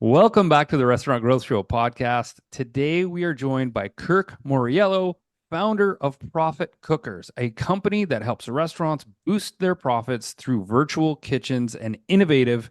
Welcome back to the Restaurant Growth Show podcast. Today we are joined by Kirk Mauriello, founder of Profit Cookers, a company that helps restaurants boost their profits through virtual kitchens and innovative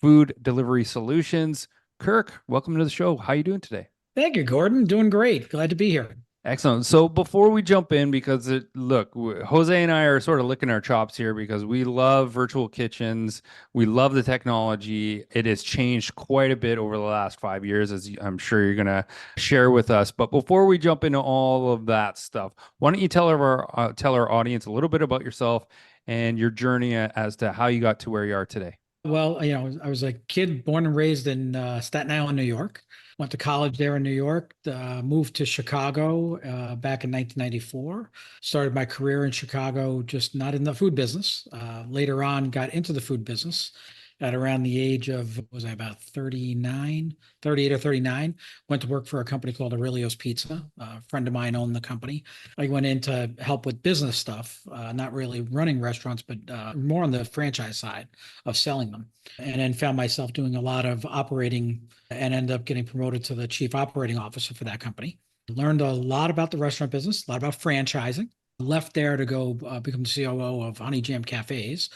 food delivery solutions. Kirk, welcome to the show. How are you doing today? Thank you, Gordon. Doing great. Glad to be here. Excellent. So before we jump in, because Jose and I are sort of licking our chops here because we love virtual kitchens. We love the technology. It has changed quite a bit over the last 5 years, as I'm sure you're going to share with us. But before we jump into all of that stuff, why don't you tell our audience a little bit about yourself and your journey as to how you got to where you are today? Well, I was a kid born and raised in Staten Island, New York. Went to college there in New York. Moved to Chicago back in 1994. Started my career in Chicago, just not in the food business. Later on, got into the food business at around the age of, what was I, about 39, 38 or 39. Went to work for a company called Aurelio's Pizza. A friend of mine owned the company. I went in to help with business stuff, not really running restaurants, but more on the franchise side of selling them. And then found myself doing a lot of operating and ended up getting promoted to the chief operating officer for that company. Learned a lot about the restaurant business, a lot about franchising. Left there to go become the COO of Honey Jam Cafes,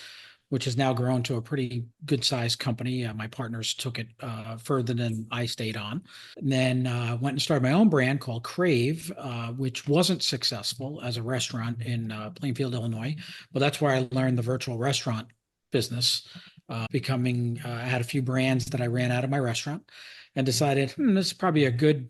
which has now grown to a pretty good sized company. My partners took it further than I stayed on. And then went and started my own brand called Crave, which wasn't successful as a restaurant in Plainfield, Illinois. But that's where I learned the virtual restaurant business. I had a few brands that I ran out of my restaurant and decided, this is probably a good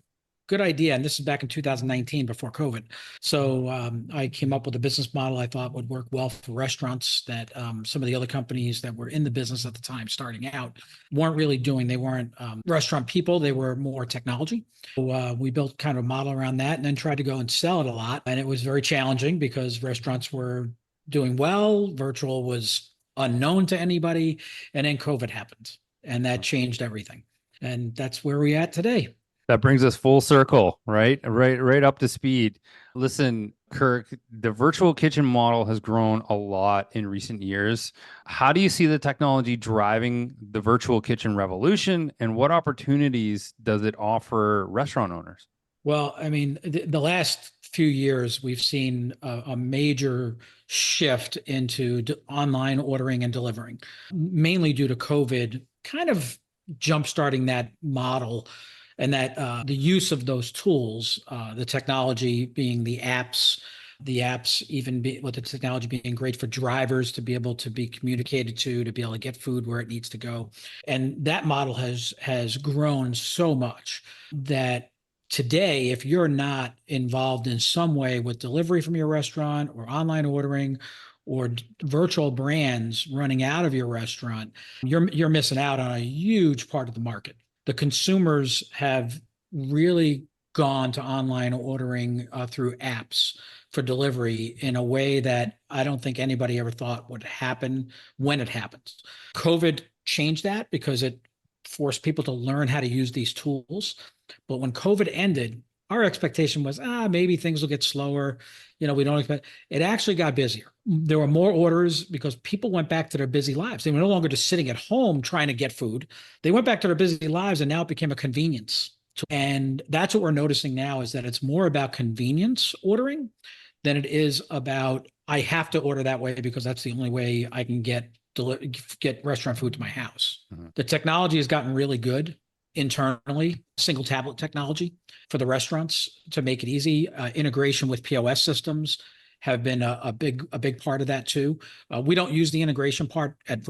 idea. And this is back in 2019 before COVID. So I came up with a business model I thought would work well for restaurants that some of the other companies that were in the business at the time starting out weren't really doing. They weren't restaurant people. They were more technology. So we built kind of a model around that and then tried to go and sell it a lot. And it was very challenging because restaurants were doing well. Virtual was unknown to anybody. And then COVID happened and that changed everything. And that's where we're at today. That brings us full circle, right? Right up to speed. Listen, Kirk, the virtual kitchen model has grown a lot in recent years. How do you see the technology driving the virtual kitchen revolution, and what opportunities does it offer restaurant owners? Well, I mean, the last few years, we've seen a major shift into online ordering and delivering, mainly due to COVID, kind of jump-starting that model and that the use of those tools, the technology being the apps even be with the technology being great for drivers to be able to be communicated to be able to get food where it needs to go. And that model has grown so much that today, if you're not involved in some way with delivery from your restaurant or online ordering or virtual brands running out of your restaurant, you're missing out on a huge part of the market. The consumers have really gone to online ordering through apps for delivery in a way that I don't think anybody ever thought would happen when it happens. COVID changed that because it forced people to learn how to use these tools. But when COVID ended, our expectation was, maybe things will get slower. We don't expect it actually got busier. There were more orders because people went back to their busy lives. They were no longer just sitting at home trying to get food. They went back to their busy lives and now it became a convenience. And that's what we're noticing now is that it's more about convenience ordering than it is about, I have to order that way because that's the only way I can get restaurant food to my house. Mhm. The technology has gotten really good internally, single tablet technology for the restaurants to make it easy. Integration with POS systems have been a big part of that too. We don't use the integration part at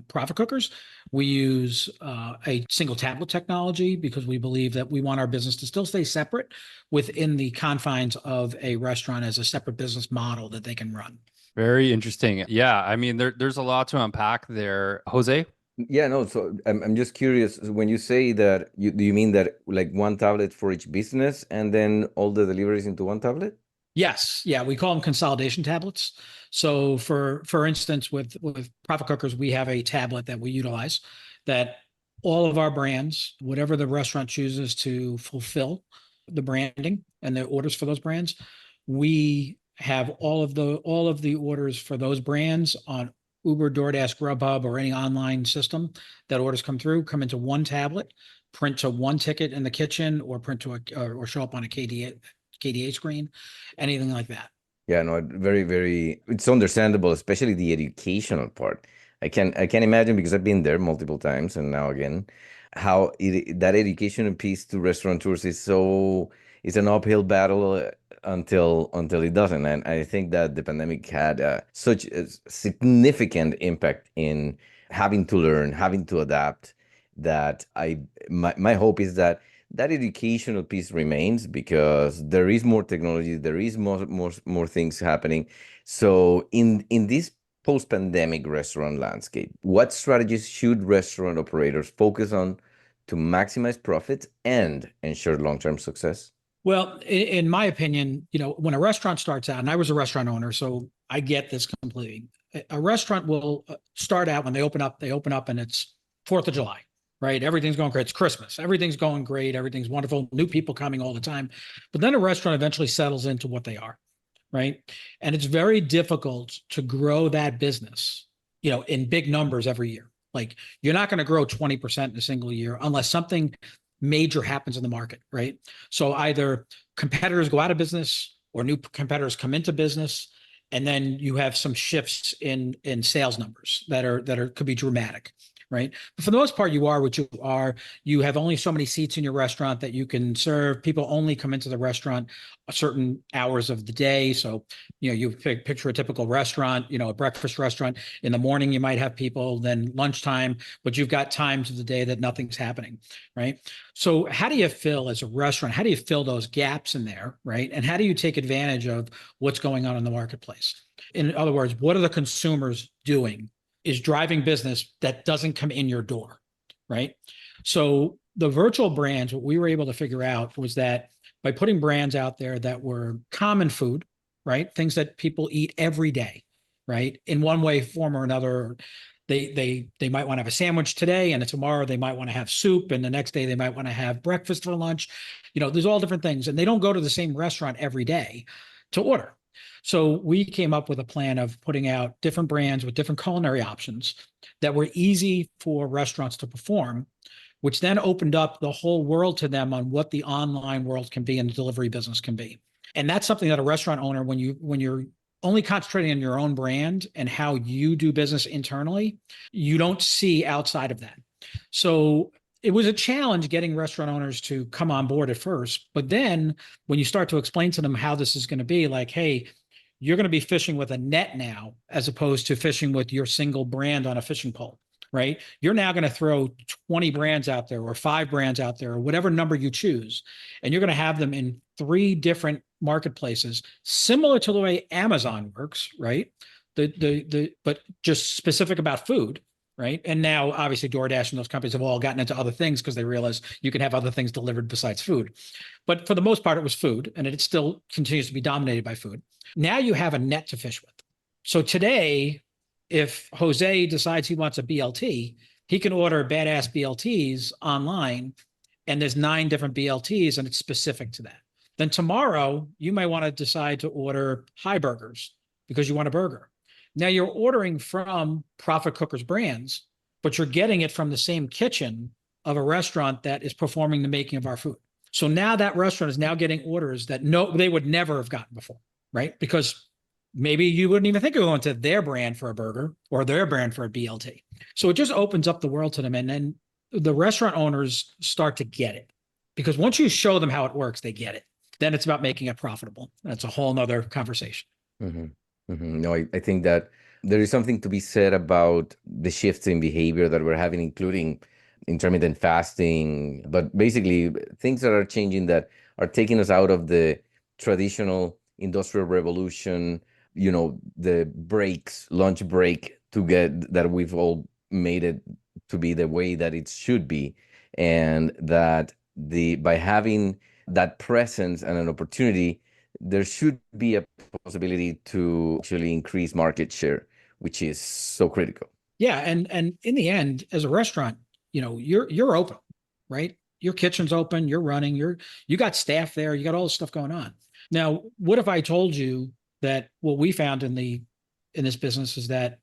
Profit Cookers. We use a single tablet technology because we believe that we want our business to still stay separate within the confines of a restaurant as a separate business model that they can run. Very interesting. Yeah, I mean, there's a lot to unpack there. Jose? Yeah, no, so I'm just curious. When you say that, do you mean that like one tablet for each business and then all the deliveries into one tablet? Yes, yeah, we call them consolidation tablets. So for instance, with Profit Cookers, we have a tablet that we utilize that all of our brands, whatever the restaurant chooses to fulfill the branding and the orders for those brands, we have all of the orders for those brands on Uber, DoorDash, Grubhub, or any online system that orders come into one tablet, print to one ticket in the kitchen, or print to or show up on a KDA screen, anything like that. Yeah, no, very, very, it's understandable, especially the educational part. I can imagine because I've been there multiple times and now again, how that educational piece to restaurateurs is an uphill battle until it doesn't. And I think that the pandemic had such a significant impact in having to learn, having to adapt, that my hope is that that educational piece remains, because there is more technology, there is more things happening. So in this post-pandemic restaurant landscape, what strategies should restaurant operators focus on to maximize profits and ensure long-term success? Well, in my opinion, when a restaurant starts out, and I was a restaurant owner, so I get this completely. A restaurant will start out when they open up and it's 4th of July, right? Everything's going great. It's Christmas. Everything's going great. Everything's wonderful. New people coming all the time. But then a restaurant eventually settles into what they are, right? And it's very difficult to grow that business, in big numbers every year. Like, you're not going to grow 20% in a single year unless something major happens in the market, right? So either competitors go out of business or new competitors come into business, and then you have some shifts in sales numbers that could be dramatic, right? But for the most part, you are what you are. You have only so many seats in your restaurant that you can serve. People only come into the restaurant certain hours of the day. So, you picture a typical restaurant, a breakfast restaurant. In the morning, you might have people, then lunchtime, but you've got times of the day that nothing's happening, right? So how do you fill, as a restaurant, how do you fill those gaps in there, right? And how do you take advantage of what's going on in the marketplace? In other words, what are the consumers doing is driving business that doesn't come in your door, right? So the virtual brands, what we were able to figure out was that by putting brands out there that were common food, right? Things that people eat every day, right? In one way, form, or another. They might want to have a sandwich today, and tomorrow they might want to have soup, and the next day they might want to have breakfast for lunch. There's all different things, and they don't go to the same restaurant every day to order. So we came up with a plan of putting out different brands with different culinary options that were easy for restaurants to perform, which then opened up the whole world to them on what the online world can be and the delivery business can be. And that's something that a restaurant owner, when you're only concentrating on your own brand and how you do business internally, you don't see outside of that. So it was a challenge getting restaurant owners to come on board at first. But then when you start to explain to them how this is going to be, like, hey, you're going to be fishing with a net now, as opposed to fishing with your single brand on a fishing pole, right? You're now going to throw 20 brands out there, or 5 brands out there, or whatever number you choose. And you're going to have them in 3 different marketplaces, similar to the way Amazon works, right? But just specific about food, right? And now obviously DoorDash and those companies have all gotten into other things because they realize you can have other things delivered besides food. But for the most part, it was food, and it still continues to be dominated by food. Now you have a net to fish with. So today, if Jose decides he wants a BLT, he can order badass BLTs online, and there's 9 different BLTs, and it's specific to that. Then tomorrow, you might want to decide to order high burgers because you want a burger. Now you're ordering from Profit Cookers brands, but you're getting it from the same kitchen of a restaurant that is performing the making of our food. So now that restaurant is now getting orders that they would never have gotten before, right? Because maybe you wouldn't even think of going to their brand for a burger or their brand for a BLT. So it just opens up the world to them. And then the restaurant owners start to get it, because once you show them how it works, they get it. Then it's about making it profitable. That's a whole nother conversation. Mm-hmm. Mm-hmm. No, I think that there is something to be said about the shifts in behavior that we're having, including intermittent fasting, but basically things that are changing, that are taking us out of the traditional industrial revolution, the breaks, lunch break, to get that we've all made it to be the way that it should be. And that by having that presence and an opportunity, there should be a possibility to actually increase market share, which is so critical. Yeah, and in the end, as a restaurant, you're open, right? Your kitchen's open, you're running, you got staff there, you got all this stuff going on. Now, what if I told you that what we found in this business is that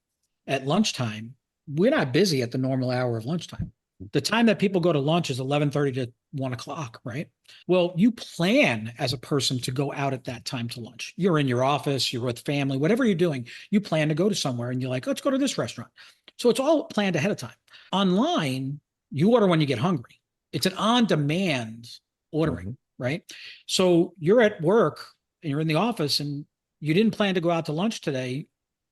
at lunchtime, we're not busy at the normal hour of lunchtime. The time that people go to lunch is 11:30 to 1 o'clock, right? Well, you plan as a person to go out at that time to lunch. You're in your office, you're with family, whatever you're doing, you plan to go to somewhere and you're like, let's go to this restaurant. So it's all planned ahead of time. Online, you order when you get hungry. It's an on-demand ordering, right? So you're at work and you're in the office and you didn't plan to go out to lunch today.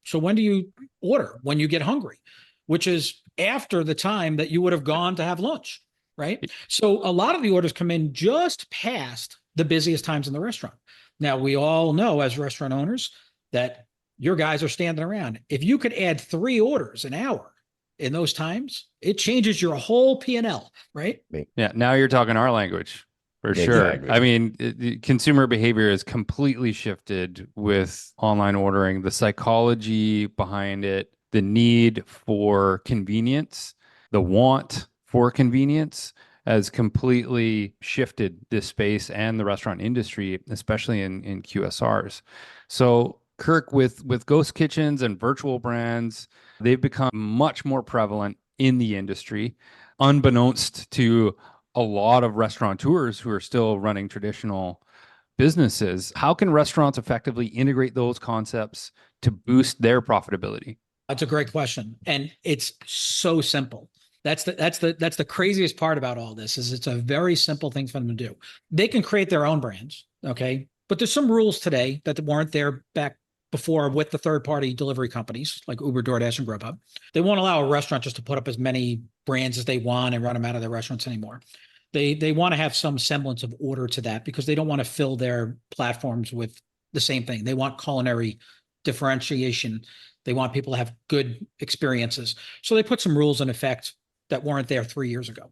So when do you order? When you get hungry, which is after the time that you would have gone to have lunch, right? So a lot of the orders come in just past the busiest times in the restaurant. Now, we all know as restaurant owners that your guys are standing around. If you could add 3 orders an hour in those times, it changes your whole P&L, right? Yeah, now you're talking our language. For sure. Exactly. I mean, consumer behavior has completely shifted with online ordering, the psychology behind it, the need for convenience, the want for convenience has completely shifted this space and the restaurant industry, especially in QSRs. So, Kirk, with ghost kitchens and virtual brands, they've become much more prevalent in the industry, unbeknownst to a lot of restaurateurs who are still running traditional businesses. How can restaurants effectively integrate those concepts to boost their profitability? That's a great question. And it's so simple. That's the craziest part about all this is it's a very simple thing for them to do. They can create their own brands, okay? But there's some rules today that weren't there back before with the third-party delivery companies like Uber, DoorDash, and Grubhub. They won't allow a restaurant just to put up as many brands as they want and run them out of their restaurants anymore. They want to have some semblance of order to that because they don't want to fill their platforms with the same thing. They want culinary differentiation. They want people to have good experiences. So they put some rules in effect that weren't there 3 years ago.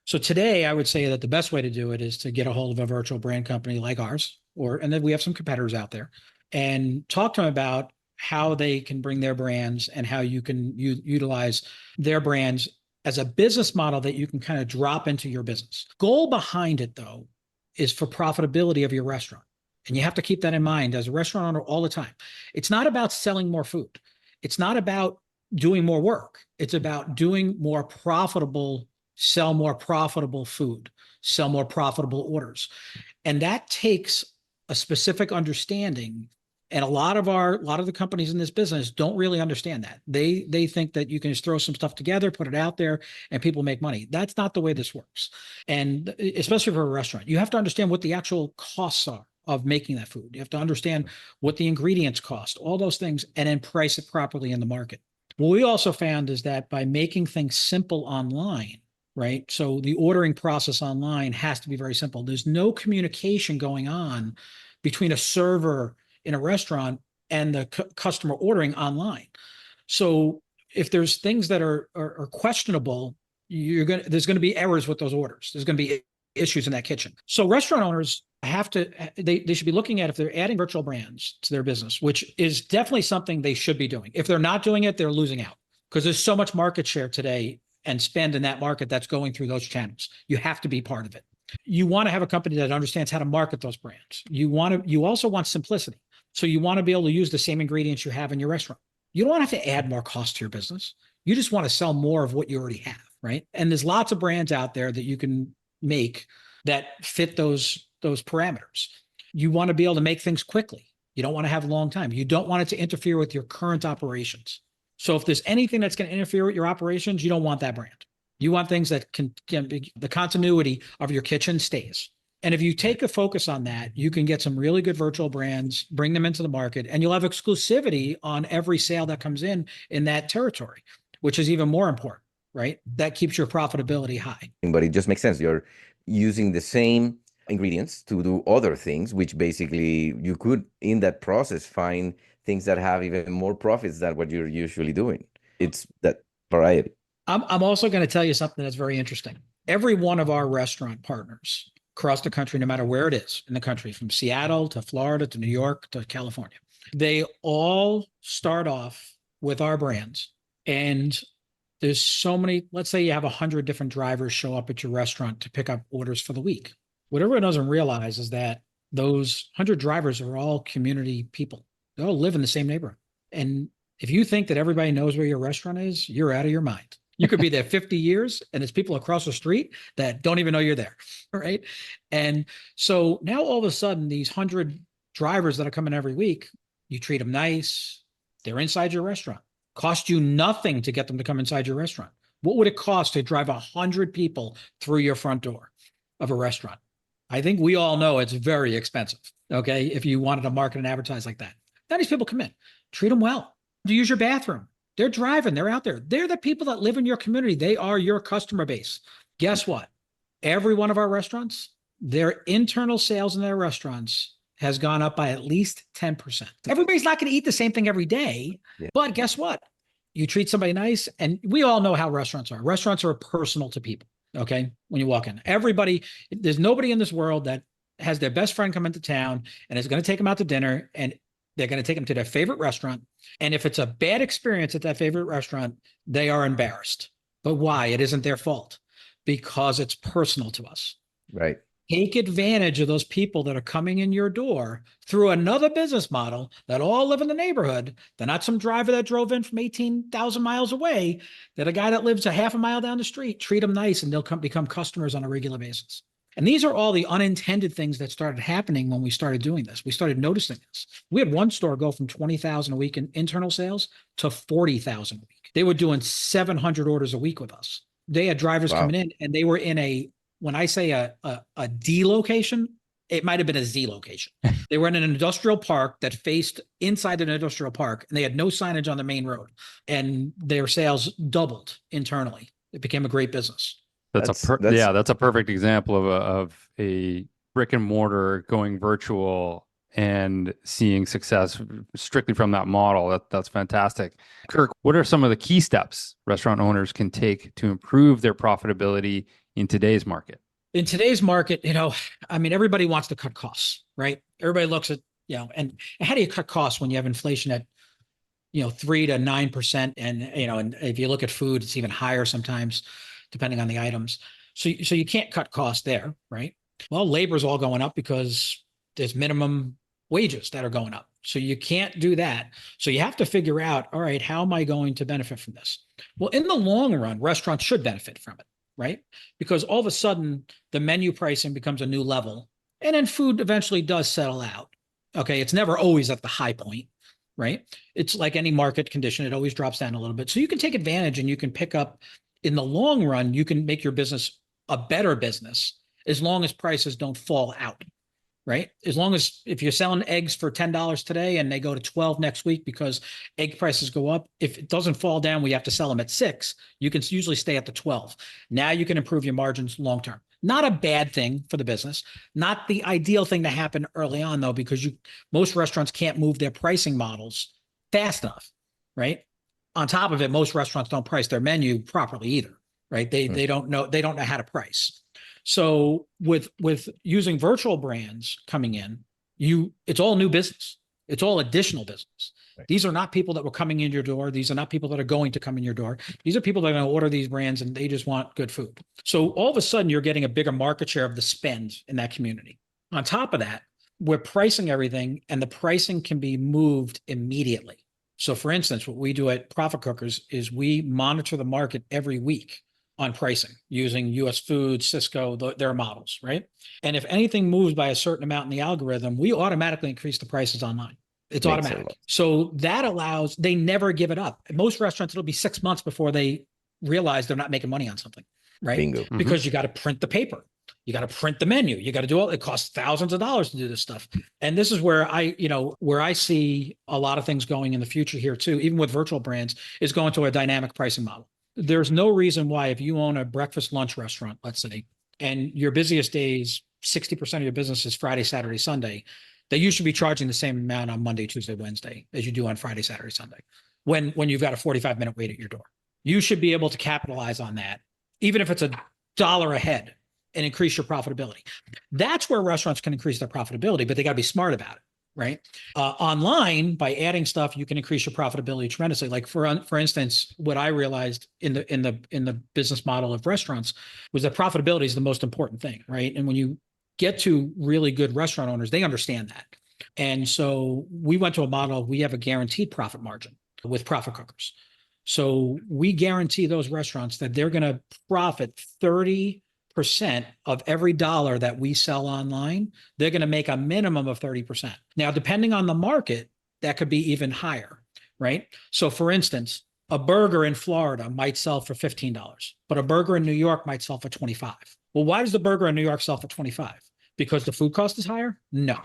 So today, I would say that the best way to do it is to get a hold of a virtual brand company like ours, and then we have some competitors out there, and talk to them about how they can bring their brands and how you can utilize their brands as a business model that you can kind of drop into your business. Goal behind it, though, is for profitability of your restaurant. And you have to keep that in mind as a restaurant owner all the time. It's not about selling more food. It's not about doing more work. It's about doing more profitable, sell more profitable food, sell more profitable orders. And that takes a specific understanding. And a lot of the companies in this business don't really understand that. They think that you can just throw some stuff together, put it out there, and people make money. That's not the way this works. And especially for a restaurant, you have to understand what the actual costs are of making that food. You have to understand what the ingredients cost, all those things, and then price it properly in the market. What we also found is that by making things simple online, right? So the ordering process online has to be very simple. There's no communication going on between a server in a restaurant and the customer ordering online. So if there's things that are questionable, there's going to be errors with those orders. There's going to be issues in that kitchen. So restaurant owners they should be looking at if they're adding virtual brands to their business, which is definitely something they should be doing. If they're not doing it, they're losing out because there's so much market share today and spend in that market that's going through those channels. You have to be part of it. You want to have a company that understands how to market those brands. You also want simplicity. So you want to be able to use the same ingredients you have in your restaurant. You don't have to add more cost to your business. You just want to sell more of what you already have, right? And there's lots of brands out there that you can make that fit those parameters. You want to be able to make things quickly. You don't want to have a long time. You don't want it to interfere with your current operations. So if there's anything that's going to interfere with your operations, you don't want that brand. You want things that can be the continuity of your kitchen stays. And if you take a focus on that, you can get some really good virtual brands, bring them into the market, and you'll have exclusivity on every sale that comes in that territory, which is even more important, right? That keeps your profitability high. But it just makes sense. You're using the same ingredients to do other things, which basically you could, in that process, find things that have even more profits than what you're usually doing. It's that variety. I'm also going to tell you something that's very interesting. Every one of our restaurant partners across the country, no matter where it is in the country, from Seattle to Florida to New York to California, they all start off with our brands. And there's so many, let's say you have 100 different drivers show up at your restaurant to pick up orders for the week. What everyone doesn't realize is that those 100 drivers are all community people. They all live in the same neighborhood. And If you think that everybody knows where your restaurant is, you're out of your mind. You could be there 50 years and it's people across the street that don't even know you're there. Right. And so now all of a sudden, these 100 drivers that are coming every week, you treat them nice. They're inside your restaurant. Cost you nothing to get them to come inside your restaurant. What would it cost to drive 100 people through your front door of a restaurant? I think we all know it's very expensive. Okay. If you wanted to market and advertise like that, now these people come in, treat them well. Do use your bathroom. They're driving. They're out there. They're the people that live in your community. They are your customer base. Guess what? Every one of our restaurants, their internal sales in their restaurants has gone up by at least 10%. Everybody's not going to eat the same thing every day, but guess what? You treat somebody nice, and we all know how restaurants are. Restaurants are personal to people, okay? When you walk in, everybody, there's nobody in this world that has their best friend come into town and is going to take them out to dinner, and they're going to take them to their favorite restaurant. And if it's a bad experience at that favorite restaurant, they are embarrassed. But why? It isn't their fault, because it's personal to us. Right. Take advantage of those people that are coming in your door through another business model that all live in the neighborhood. They're not some driver that drove in from 18,000 miles away. They're a guy that lives a half a mile down the street. Treat them nice and they'll become customers on a regular basis. And these are all the unintended things that started happening when we started doing this. We started noticing this. We had one store go from 20,000 a week in internal sales to 40,000 a week. They were doing 700 orders a week with us. They had drivers coming in, and they were in a, when I say a D location, it might have been a Z location. They were in an industrial park that faced inside an industrial park, and they had no signage on the main road, and their sales doubled internally. It became a great business. That's a perfect example of a brick and mortar going virtual and seeing success strictly from that model. That's fantastic. Kirk, what are some of the key steps restaurant owners can take to improve their profitability in today's market? In today's market, everybody wants to cut costs, right? Everybody looks at, and how do you cut costs when you have inflation at, 3 to 9%? And if you look at food, it's even higher sometimes, depending on the items. So you can't cut costs there, right? Well, labor's all going up because there's minimum wages that are going up. So you can't do that. So you have to figure out, all right, how am I going to benefit from this? Well, in the long run, restaurants should benefit from it, right? Because all of a sudden the menu pricing becomes a new level, and then food eventually does settle out. Okay. It's never always at the high point, right? It's like any market condition. It always drops down a little bit. So you can take advantage and you can pick up. In the long run, you can make your business a better business as long as prices don't fall out, right? As long as if you're selling eggs for $10 today and they go to 12 next week because egg prices go up, if it doesn't fall down, we have to sell them at 6, you can usually stay at the 12. Now you can improve your margins long-term. Not a bad thing for the business, not the ideal thing to happen early on though, because most restaurants can't move their pricing models fast enough, right? On top of it, most restaurants don't price their menu properly either, right? They don't know how to price. So with using virtual brands coming in, it's all new business. It's all additional business. Right. These are not people that were coming in your door. These are not people that are going to come in your door. These are people that are going to order these brands and they just want good food. So all of a sudden you're getting a bigger market share of the spend in that community. On top of that, we're pricing everything, and the pricing can be moved immediately. So for instance, what we do at Profit Cookers is we monitor the market every week on pricing using US Foods, Cisco, their models, right? And if anything moves by a certain amount in the algorithm, we automatically increase the prices online. It's automatic. So that allows, they never give it up. At most restaurants, it'll be 6 months before they realize they're not making money on something, right? Bingo. Because you got to print the paper. You got to print the menu. You got to do it costs thousands of dollars to do this stuff. And this is where I see a lot of things going in the future here too, even with virtual brands, is going to a dynamic pricing model. There's no reason why, if you own a breakfast lunch restaurant, let's say, and your busiest days, 60% of your business is Friday, Saturday, Sunday, that you should be charging the same amount on Monday, Tuesday, Wednesday as you do on Friday, Saturday, Sunday, when you've got a 45-minute wait at your door. You should be able to capitalize on that, even if it's $1 ahead, and increase your profitability. That's where restaurants can increase their profitability, but they got to be smart about it, right? Online, by adding stuff, you can increase your profitability tremendously. Like for instance, what I realized in the business model of restaurants was that profitability is the most important thing, right? And when you get to really good restaurant owners, they understand that. And so we went to a model, we have a guaranteed profit margin. with profit cookers. So we guarantee those restaurants that they're going to profit 30% of every dollar that we sell online. They're going to make a minimum of 30%. Now, depending on the market, that could be even higher, right? So for instance, a burger in Florida might sell for $15, but a burger in New York might sell for 25. Well, why does the burger in New York sell for 25? Because the food cost is higher? No.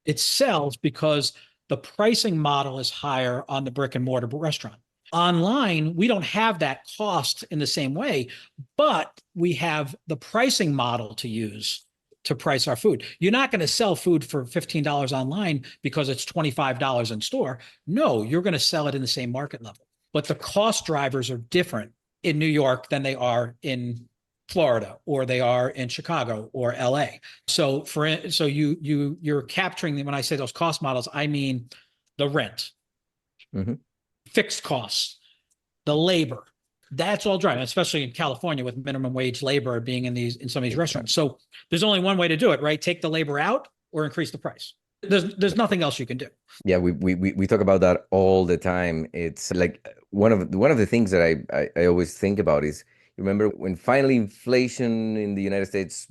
It sells because the pricing model is higher on the brick and mortar restaurant. Online, we don't have that cost in the same way, but we have the pricing model to use to price our food. You're not going to sell food for $15 online because it's $25 in store. No, you're going to sell it in the same market level. But the cost drivers are different in New York than they are in Florida, or they are in Chicago or LA. So you're capturing them. When I say those cost models, I mean the rent, fixed costs, the labor. That's all driving, especially in California with minimum wage labor being in some of these restaurants. So there's only one way to do it, right? Take the labor out or increase the price. There's nothing else you can do. Yeah, we talk about that all the time. It's like one of the things that I always think about is, remember when finally inflation in the United States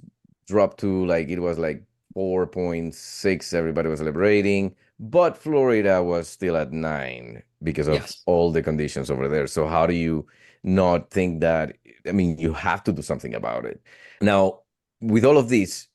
dropped to it was like 4.6, everybody was celebrating, but Florida was still at 9 because of all the conditions over there. So how do you not think that, I mean, you have to do something about it. Now, with all of this,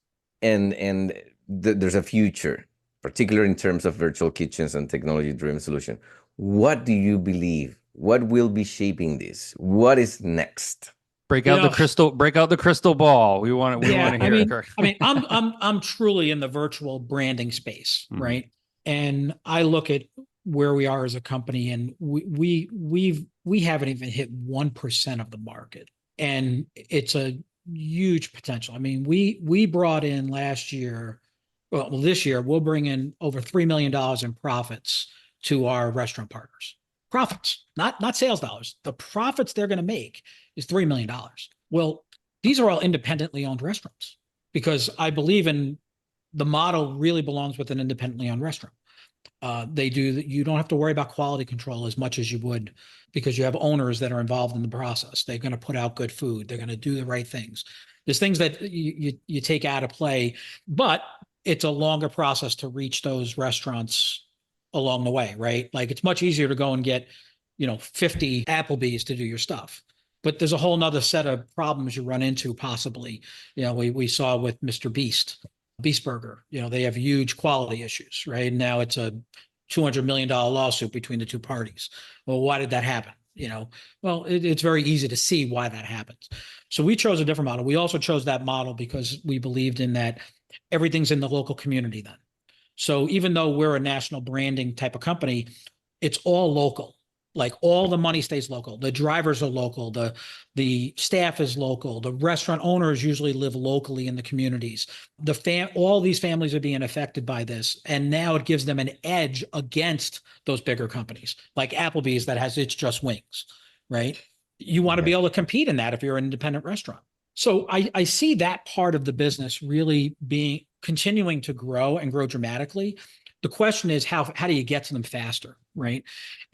and there's a future, particularly in terms of virtual kitchens and technology-driven solution. What do you believe? What will be shaping this? What is next? Break out the crystal ball. We want to hear it. I mean, I'm truly in the virtual branding space, right? And I look at where we are as a company, and we haven't even hit 1% of the market, and it's a huge potential. I mean, we brought in last year. Well, this year we'll bring in over $3 million in profits to our restaurant partners. Profits, not sales dollars. The profits they're going to make is $3 million. Well, these are all independently owned restaurants, because I believe in the model really belongs with an independently owned restaurant. You don't have to worry about quality control as much as you would, because you have owners that are involved in the process. They're going to put out good food. They're going to do the right things. There's things that you take out of play, but it's a longer process to reach those restaurants along the way, right? Like, it's much easier to go and get, 50 Applebee's to do your stuff. But there's a whole nother set of problems you run into possibly. We saw with Mr. Beast Burger, they have huge quality issues, right? Now it's a $200 million lawsuit between the two parties. Well, why did that happen? Well, it's very easy to see why that happens. So we chose a different model. We also chose that model because we believed in that everything's in the local community then. So even though we're a national branding type of company, it's all local. Like, all the money stays local. The drivers are local. The staff is local. The restaurant owners usually live locally in the communities. All these families are being affected by this, and now it gives them an edge against those bigger companies like Applebee's that has its just wings, right? You want to be able to compete in that if you're an independent restaurant. So I see that part of the business really continuing to grow and grow dramatically. The question is, how do you get to them faster, right?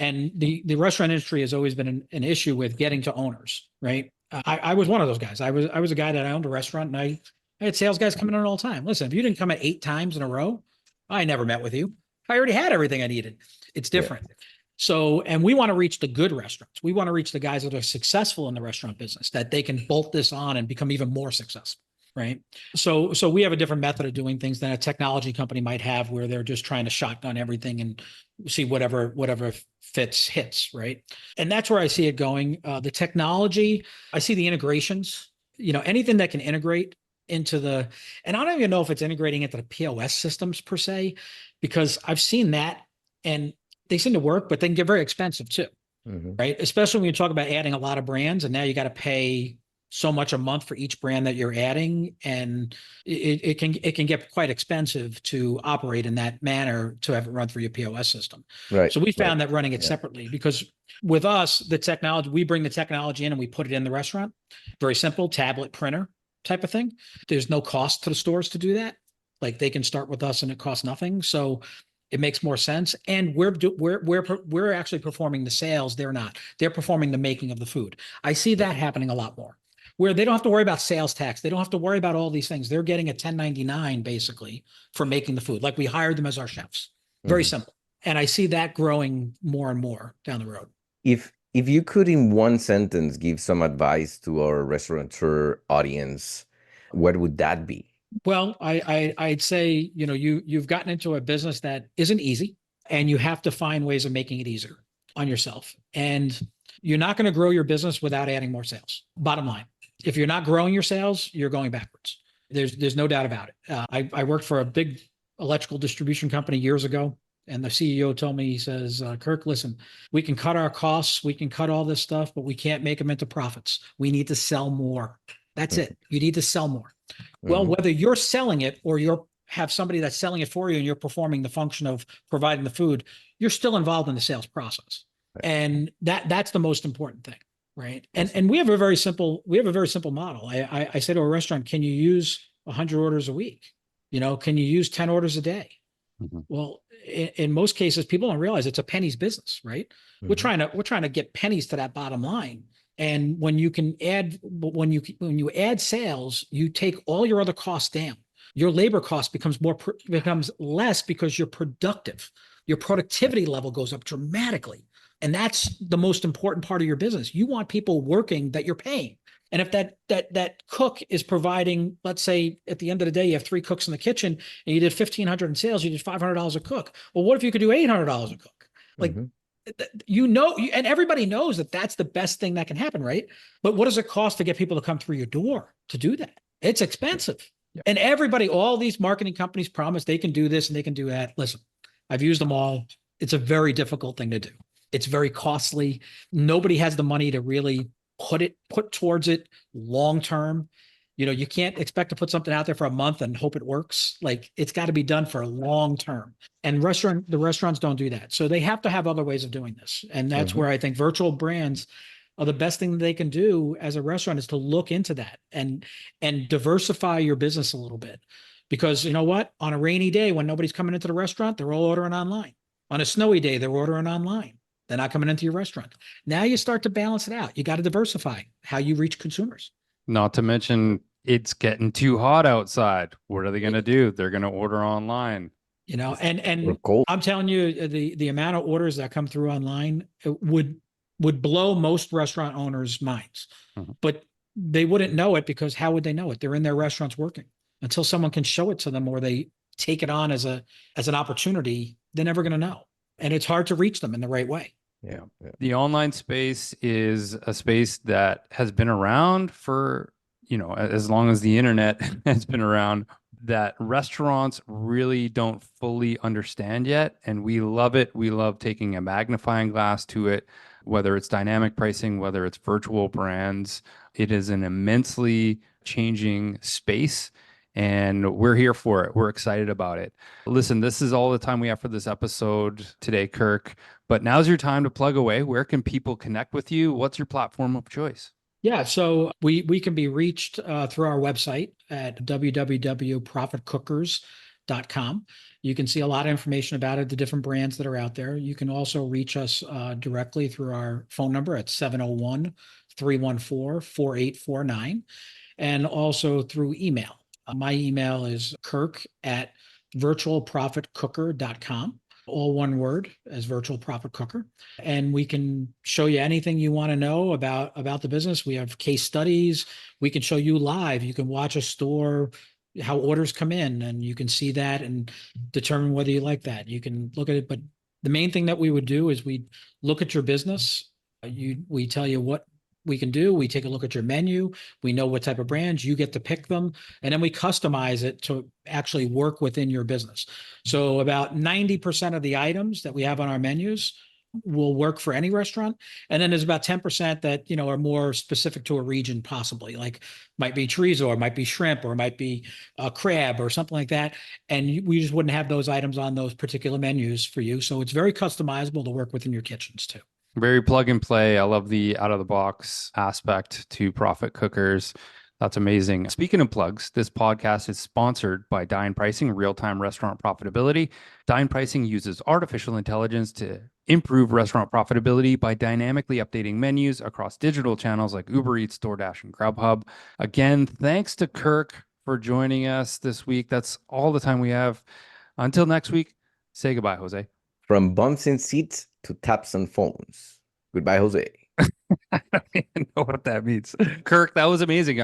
And the restaurant industry has always been an issue with getting to owners, right? I was one of those guys. I was a guy that owned a restaurant, and I had sales guys coming in all the time. Listen, if you didn't come at 8 times in a row, I never met with you. I already had everything I needed. It's different. Yeah. So, and we want to reach the good restaurants. We want to reach the guys that are successful in the restaurant business, that they can bolt this on and become even more successful. Right. So we have a different method of doing things than a technology company might have, where they're just trying to shotgun everything and see whatever hits. Right. And that's where I see it going. The technology, I see the integrations, anything that can integrate into and I don't even know if it's integrating into the POS systems per se, because I've seen that and they seem to work, but they can get very expensive too. Mm-hmm. Right. Especially when you talk about adding a lot of brands, and now you got to pay so much a month for each brand that you're adding, and it can get quite expensive to operate in that manner, to have it run through your POS system. Right. So we found that running it separately, because with us, the technology, we bring the technology in and we put it in the restaurant. Very simple, tablet printer type of thing. There's no cost to the stores to do that. Like, they can start with us and it costs nothing. So It makes more sense. And we're actually performing the sales. They're not. They're performing the making of the food. I see that happening a lot more, where they don't have to worry about sales tax. They don't have to worry about all these things. They're getting a 1099 basically for making the food. Like we hired them as our chefs. Very simple. And I see that growing more and more down the road. If you could in one sentence give some advice to our restaurateur audience, what would that be? Well, I'd say, you've gotten into a business that isn't easy, and you have to find ways of making it easier on yourself. And you're not going to grow your business without adding more sales. Bottom line, if you're not growing your sales, you're going backwards. There's no doubt about it. I worked for a big electrical distribution company years ago, and the CEO told me, he says, Kirk, listen, we can cut our costs, we can cut all this stuff, but we can't make them into profits. We need to sell more. That's it. You need to sell more. Well, whether you're selling it or you have somebody that's selling it for you and you're performing the function of providing the food, you're still involved in the sales process. Right. And that's the most important thing, right? And we have a very simple model. I say to a restaurant, can you use 100 orders a week? Can you use 10 orders a day? Well, in most cases, people don't realize it's a pennies business, right? We're trying to get pennies to that bottom line. And when you add sales, you take all your other costs down. Your labor cost becomes less because you're productive. Your productivity level goes up dramatically. And that's the most important part of your business. You want people working that you're paying. And if that cook is providing, let's say at the end of the day, you have 3 cooks in the kitchen and you did $1,500 in sales, you did $500 a cook. Well, what if you could do $800 a cook? Like, and everybody knows that that's the best thing that can happen, right? But what does it cost to get people to come through your door to do that? It's expensive. Yeah. And all these marketing companies promise they can do this and they can do that. Listen, I've used them all. It's a very difficult thing to do. It's very costly. Nobody has the money to really put towards it long term. You can't expect to put something out there for a month and hope it works. Like, it's got to be done for a long term. And the restaurants don't do that. So they have to have other ways of doing this. And that's where I think virtual brands are the best thing that they can do as a restaurant, is to look into that and diversify your business a little bit. Because you know what? On a rainy day when nobody's coming into the restaurant, they're all ordering online. On a snowy day, they're ordering online. They're not coming into your restaurant. Now you start to balance it out. You got to diversify how you reach consumers. Not to mention, it's getting too hot outside. What are they going to do? They're going to order online. And I'm telling you, the amount of orders that come through online would blow most restaurant owners' minds. But they wouldn't know it, because how would they know it? They're in their restaurants working. Until someone can show it to them or they take it on as an opportunity, they're never going to know. And it's hard to reach them in the right way. Yeah. The online space is a space that has been around for, as long as the internet has been around, that restaurants really don't fully understand yet. And we love it. We love taking a magnifying glass to it, whether it's dynamic pricing, whether it's virtual brands. It is an immensely changing space. And we're here for it. We're excited about it. Listen, this is all the time we have for this episode today, Kirk. But now's your time to plug away. Where can people connect with you? What's your platform of choice? Yeah, so we can be reached through our website at www.profitcookers.com. You can see a lot of information about it, the different brands that are out there. You can also reach us directly through our phone number at 701-314-4849, and also through email. My email is kirk@virtualprofitcooker.com. All one word, as Virtual Profit Cooker. And we can show you anything you want to know about the business. We have case studies. We can show you live. You can watch a store, how orders come in, and you can see that and determine whether you like that. You can look at it. But the main thing that we would do is we look at your business. We tell you what we can do. We take a look at your menu. We know what type of brands. You get to pick them. And then we customize it to actually work within your business. So about 90% of the items that we have on our menus will work for any restaurant. And then there's about 10% that, are more specific to a region, possibly, like might be chorizo, or might be shrimp, or might be a crab or something like that. And we just wouldn't have those items on those particular menus for you. So it's very customizable to work within your kitchens too. Very plug and play. I love the out of the box aspect to Profit Cookers. That's amazing. Speaking of plugs, this podcast is sponsored by Dine Pricing, real-time restaurant profitability. Dine Pricing uses artificial intelligence to improve restaurant profitability by dynamically updating menus across digital channels like Uber Eats, DoorDash, and Grubhub. Again, thanks to Kirk for joining us this week. That's all the time we have. Until next week, say goodbye, Jose. From bumps in seats to taps on phones. Goodbye, Jose. I don't even know what that means. Kirk, that was amazing.